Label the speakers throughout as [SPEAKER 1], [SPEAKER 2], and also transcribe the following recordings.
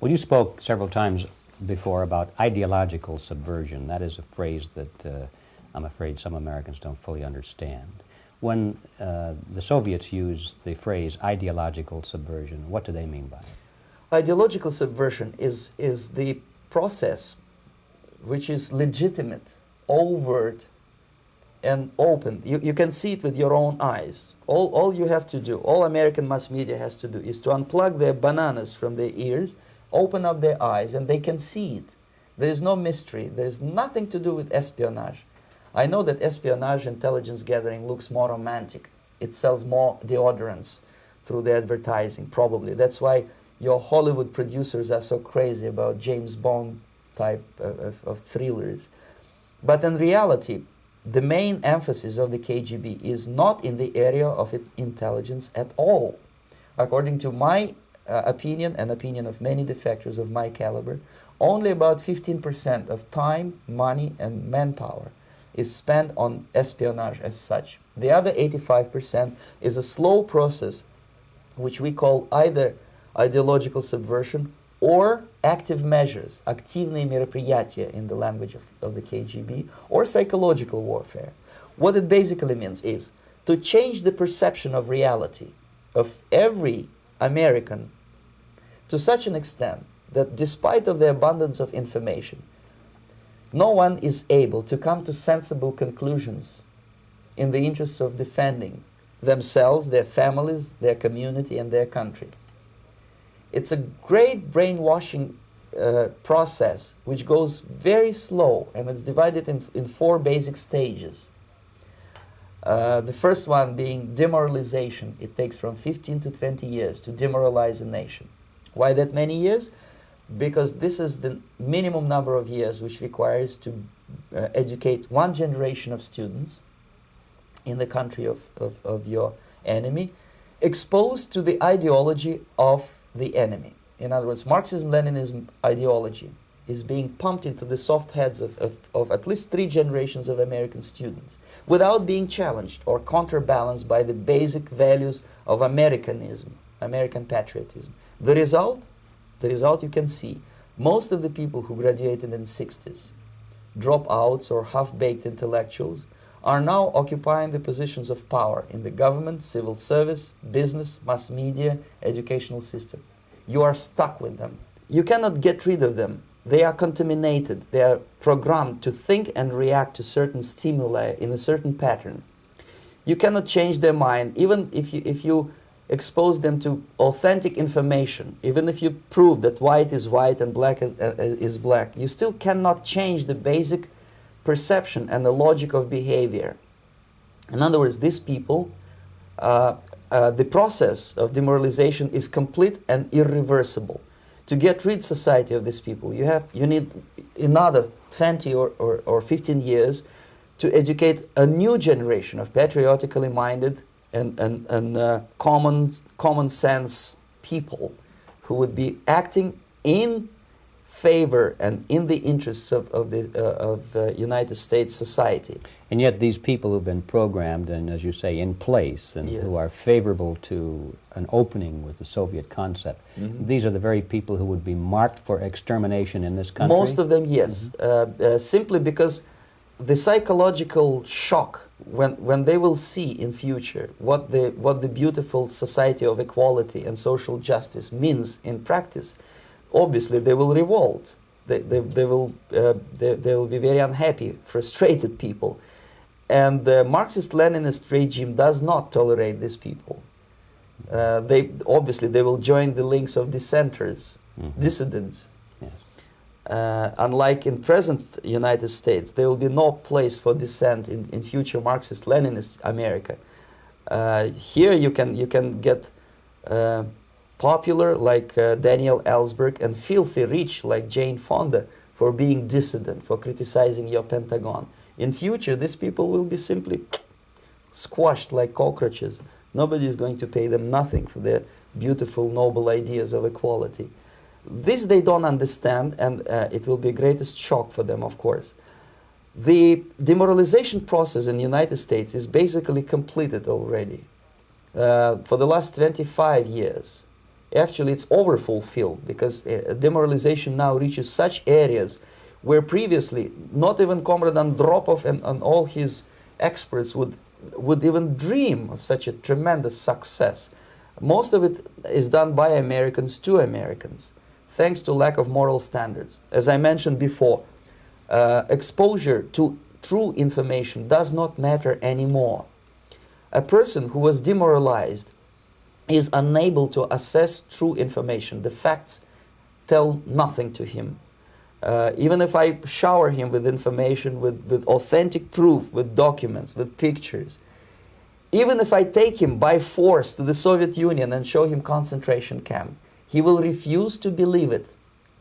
[SPEAKER 1] Well, you spoke several times before about ideological subversion. That is a phrase that I'm afraid some Americans don't fully understand. When the Soviets used the phrase ideological subversion, what do they mean by it?
[SPEAKER 2] Ideological subversion is the process which is legitimate, overt, and open. You can see it with your own eyes. All you have to do, all American mass media has to do, is to unplug their bananas from their ears, open up their eyes, and they can see it. There is no mystery. There is nothing to do with espionage. I know that espionage intelligence gathering looks more romantic. It sells more deodorants through the advertising, probably. That's why your Hollywood producers are so crazy about James Bond type of thrillers. But in reality, the main emphasis of the KGB is not in the area of intelligence at all. According to my opinion and opinion of many defectors of my caliber, only about 15% of time, money, and manpower is spent on espionage as such. The other 85% is a slow process which we call either ideological subversion or active measures, активные мероприятия in the language of the KGB, or psychological warfare. What it basically means is to change the perception of reality of every American to such an extent that despite of the abundance of information, no one is able to come to sensible conclusions in the interests of defending themselves, their families, their community, and their country. It's a great brainwashing process which goes very slow, and it's divided in 4 basic stages. The first one being demoralization. It takes from 15 to 20 years to demoralize a nation. Why that many years? Because this is the minimum number of years which requires to educate one generation of students in the country of your enemy, exposed to the ideology of the enemy. In other words, Marxism-Leninism ideology is being pumped into the soft heads of at least 3 generations of American students without being challenged or counterbalanced by the basic values of Americanism, American patriotism. The result you can see. Most of the people who graduated in the 60s, dropouts or half-baked intellectuals, are now occupying the positions of power in the government, civil service, business, mass media, educational system. You are stuck with them. You cannot get rid of them. They are contaminated. They are programmed to think and react to certain stimuli in a certain pattern. You cannot change their mind, even if you expose them to authentic information, even if you prove that white is white and black is black. You still cannot change the basic perception and the logic of behavior. In other words, these people, the process of demoralization is complete and irreversible. To get rid society of these people, you need another 20 or 15 years to educate a new generation of patriotically minded and common sense people who would be acting in favor and in the interests of the United States society.
[SPEAKER 1] And yet these people who've been programmed and, as you say, in place and
[SPEAKER 2] Yes.
[SPEAKER 1] who are favorable to an opening with the Soviet concept, these are the very people who would be marked for extermination in this country?
[SPEAKER 2] Most of them, yes. Simply because the psychological shock when they will see in future what the beautiful society of equality and social justice means in practice, obviously they will revolt. They will be very unhappy, frustrated people, and the Marxist-Leninist regime does not tolerate these people. They will join the links of dissenters, dissidents. Unlike in present United States, there will be no place for dissent in future Marxist-Leninist America. Here you can get popular like Daniel Ellsberg and filthy rich like Jane Fonda for being dissident, for criticizing your Pentagon. In future, these people will be simply squashed like cockroaches. Nobody is going to pay them nothing for their beautiful, noble ideas of equality. This they don't understand, and it will be a greatest shock for them, of course. The demoralization process in the United States is basically completed already. For the last 25 years, actually it's overfulfilled, because demoralization now reaches such areas where previously not even Comrade Andropov and all his experts would even dream of such a tremendous success. Most of it is done by Americans to Americans, thanks to lack of moral standards. As I mentioned before, exposure to true information does not matter anymore. A person who was demoralized is unable to assess true information. The facts tell nothing to him. Even if I shower him with information, with authentic proof, with documents, with pictures, even if I take him by force to the Soviet Union and show him concentration camp, he will refuse to believe it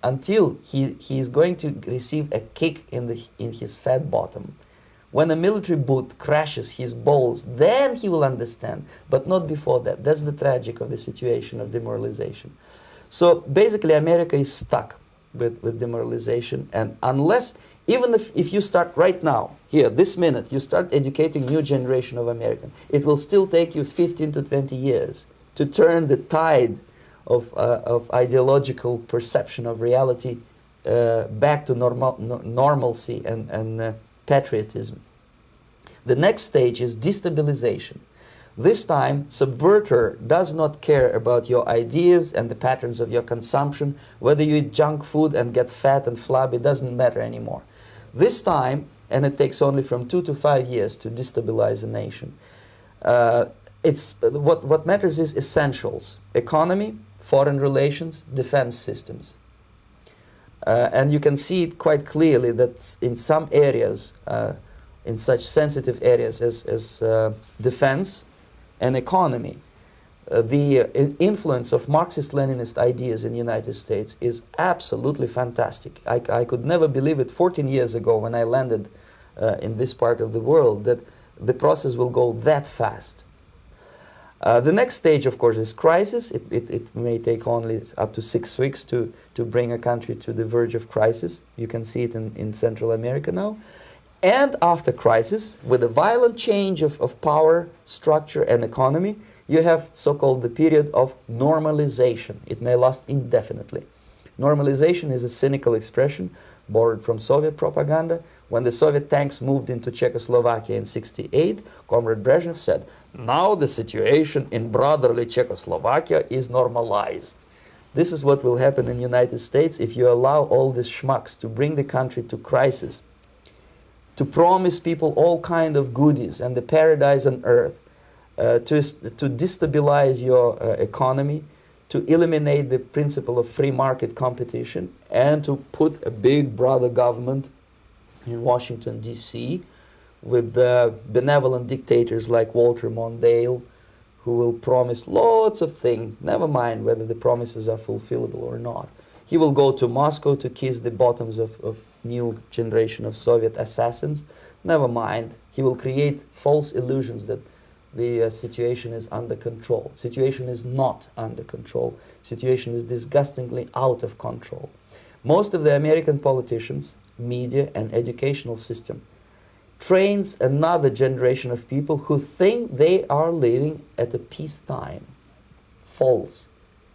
[SPEAKER 2] until he is going to receive a kick in his fat bottom. When a military boot crashes his balls, then he will understand, but not before that. That's the tragic of the situation of demoralization. So basically America is stuck with demoralization, and unless, even if you start right now, here, this minute, you start educating new generation of Americans, it will still take you 15 to 20 years to turn the tide of ideological perception of reality back to normalcy and patriotism. The next stage is destabilization. This time, subverter does not care about your ideas and the patterns of your consumption. Whether you eat junk food and get fat and flabby, doesn't matter anymore. This time, and it takes only from 2 to 5 years to destabilize a nation, what matters is essentials: economy, foreign relations, defense systems. And you can see it quite clearly that in some areas, in such sensitive areas as defense and economy, the influence of Marxist-Leninist ideas in the United States is absolutely fantastic. I could never believe it 14 years ago when I landed in this part of the world, that the process will go that fast. The next stage, of course, is crisis. It may take only up to 6 weeks to bring a country to the verge of crisis. You can see it in Central America now. And after crisis, with a violent change of power, structure, and economy, you have so-called the period of normalization. It may last indefinitely. Normalization is a cynical expression borrowed from Soviet propaganda. When the Soviet tanks moved into Czechoslovakia in '68, Comrade Brezhnev said, "Now the situation in brotherly Czechoslovakia is normalized." This is what will happen in the United States if you allow all these schmucks to bring the country to crisis, to promise people all kind of goodies and the paradise on earth, to destabilize your economy, to eliminate the principle of free market competition, and to put a big brother government in Washington, D.C., with benevolent dictators like Walter Mondale, who will promise lots of things, never mind whether the promises are fulfillable or not. He will go to Moscow to kiss the bottoms of new generation of Soviet assassins. Never mind. He will create false illusions that the situation is under control. Situation is not under control. Situation is disgustingly out of control. Most of the American politicians, media, and educational system trains another generation of people who think they are living at a peacetime. False.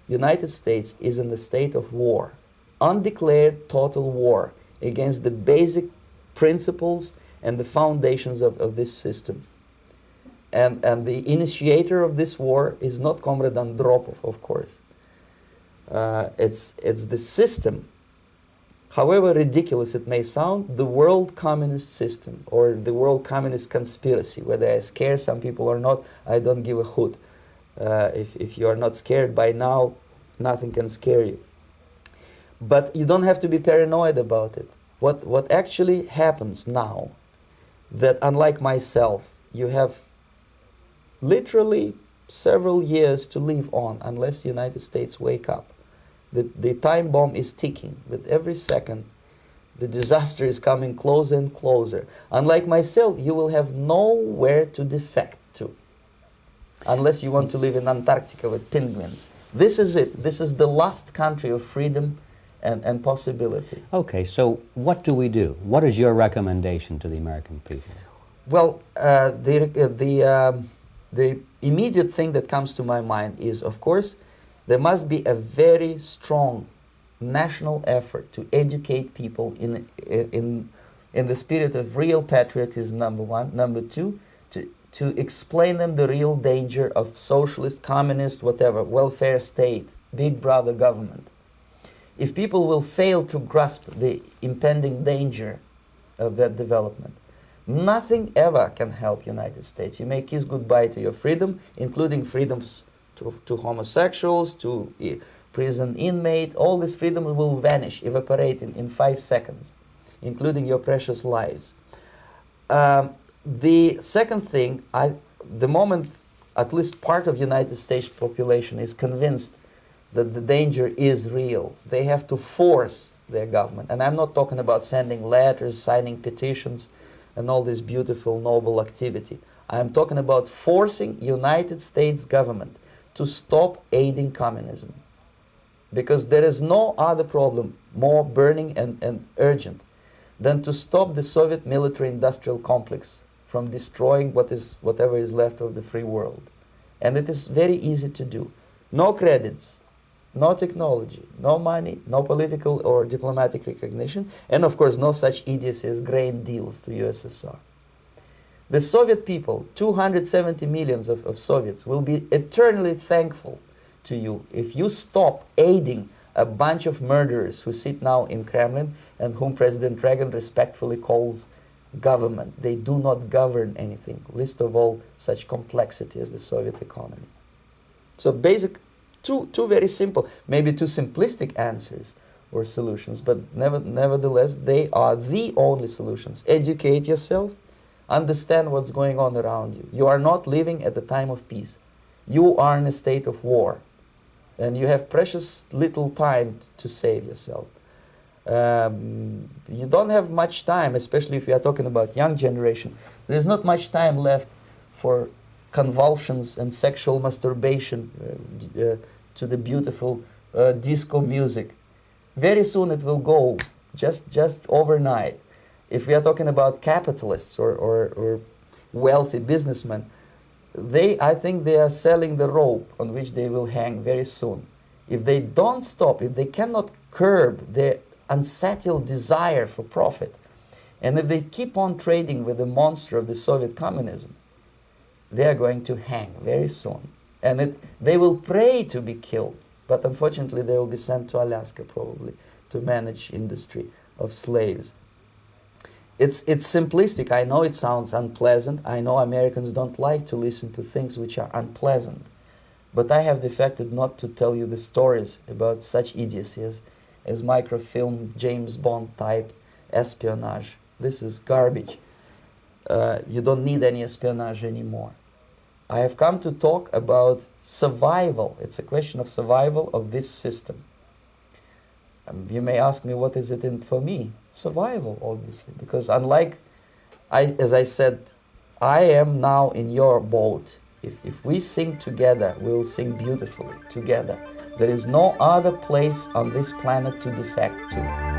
[SPEAKER 2] United States is in the state of war, undeclared total war against the basic principles and the foundations of this system. And the initiator of this war is not Comrade Andropov, of course. It's the system. However ridiculous it may sound, the world communist system or the world communist conspiracy, whether I scare some people or not, I don't give a hoot. If you are not scared by now, nothing can scare you. But you don't have to be paranoid about it. What actually happens now, that unlike myself, you have literally several years to live on unless the United States wake up. The time bomb is ticking. With every second, the disaster is coming closer and closer. Unlike myself, you will have nowhere to defect to, unless you want to live in Antarctica with penguins. This is it. This is the last country of freedom and possibility.
[SPEAKER 1] Okay, so what do we do? What is your recommendation to the American people?
[SPEAKER 2] Well, the immediate thing that comes to my mind is, of course, There must be a very strong national effort to educate people in the spirit of real patriotism, number one. Number two, to explain them the real danger of socialist, communist, whatever, welfare state, big brother government. If people will fail to grasp the impending danger of that development, nothing ever can help United States. You may kiss goodbye to your freedom, including freedoms to homosexuals, to prison inmate. All this freedom will vanish, evaporate in 5 seconds, including your precious lives. The second thing, the moment at least part of United States population is convinced that the danger is real, they have to force their government. And I'm not talking about sending letters, signing petitions, and all this beautiful, noble activity. I'm talking about forcing United States government to stop aiding communism. Because there is no other problem more burning and urgent than to stop the Soviet military-industrial complex from destroying whatever is left of the free world. And it is very easy to do. No credits, no technology, no money, no political or diplomatic recognition, and of course no such idiocy as grain deals to USSR. The Soviet people, 270 millions of Soviets, will be eternally thankful to you if you stop aiding a bunch of murderers who sit now in Kremlin and whom President Reagan respectfully calls government. They do not govern anything, least of all such complexity as the Soviet economy. So two very simple, maybe too simplistic answers or solutions, but nevertheless they are the only solutions. Educate yourself, understand what's going on around you. You are not living at the time of peace. You are in a state of war, and you have precious little time to save yourself. You don't have much time, especially if you are talking about young generation. There's not much time left for convulsions and sexual masturbation to the beautiful disco music. Very soon it will go, just overnight. If we are talking about capitalists or wealthy businessmen, I think they are selling the rope on which they will hang very soon. If they don't stop, if they cannot curb their unsettled desire for profit, and if they keep on trading with the monster of the Soviet communism, they are going to hang very soon. And they will pray to be killed, but unfortunately they will be sent to Alaska probably to manage industry of slaves. It's simplistic. I know it sounds unpleasant. I know Americans don't like to listen to things which are unpleasant. But I have defected not to tell you the stories about such idiocies as microfilm, James Bond type espionage. This is garbage. You don't need any espionage anymore. I have come to talk about survival. It's a question of survival of this system. You may ask me, what is it in for me? Survival, obviously, because as I said, I am now in your boat. If we sing together, we'll sing beautifully together. There is no other place on this planet to defect to.